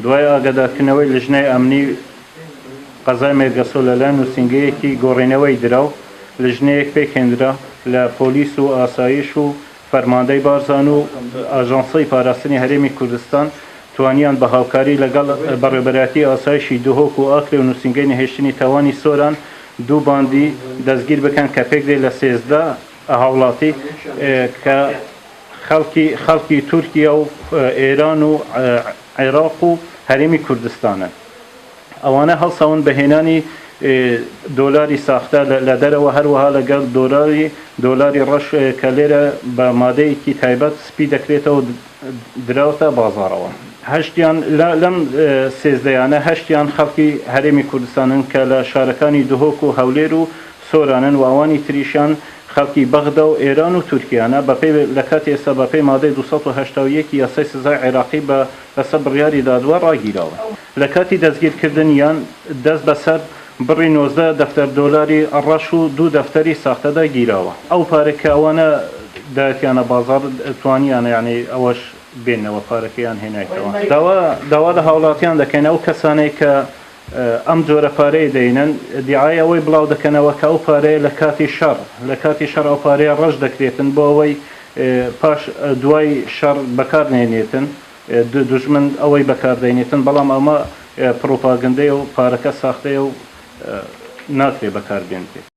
دوای ئاگادارکردنەوەی لژنەی ئەمنی قەزای مێرگەسۆ لەلایەن نووسینگەیەکی گۆڕینەوەی درا و لژنەیەک پێکهێنرا لە پۆلیس و ئاسایش و فەرماندەی بارزان و ئاژانسەی پاراستنی هەرێمی کوردستان توانیان بە هاوکاری لەگەڵ بەڕێوەبەرەتی ئاسایشی دهۆک و ئاکرێ و نووسینگەی نەهێشتنی تاوانی سۆران دوو باندی دەستگیر بکەن کە پێکرێ لە 13 هاوڵاتی کە خەڵکی تورکیا و ئێران و عێراق و هەرێمی کوردستانن. ئەوانە هەڵساون بەهێنانی دۆلاری ساختە لە دەرەوە هەروەها لەگەڵ دۆلاری ڕەش کە لێرە بە مادەیەکی تایبەت سپی دەکرێتەوە دراوتە بازاڕەوە. هەشتیان لەم سێزدەیانە هەشتیان خەڵکی هەرێمی کوردستانن کە لە شارەکانی دهۆک و هەولێر و سۆرانن و ئەوانی تریشان خەڵکی بەغدا و ئێران و تورکیانە لە کاتی ئێستا بەپێی مادەی 281 یاسای سزای عێراقی بەسەر بڕیاری دادوە ڕاگیراوە. لە کاتی دەستگیرکردنیان دەست بەسەر بڕی 19 دەفتەر دۆلاری ڕەش و 2 دەفتەری ساختەدا گیراوە. ئەو پارێکە ئەوانە دایەتیانە بازار توانیانە یعنی ئەوەش بێنەوە پارەکەیان هێنایتەوە. داوا لە هاوڵاتیان دەکەن ئەو کەسانەی کە ئەم جۆرە پارەی دەینن دیعای ئەوەی بڵاو دەکەنەوە کە ئەو پارەیە لە کاتی شەڕ ئەو پارەیە ڕەش دەکرێتن بۆ ئەوەی پاش دوای شەڕ بەکارنێنێتن دوژمن ئەوەی بەکاردێنێتن بەڵام ئەمە پرۆپاگەندەیە و پارەکە ساختەیە و ناکرێ بەکاربێنێت.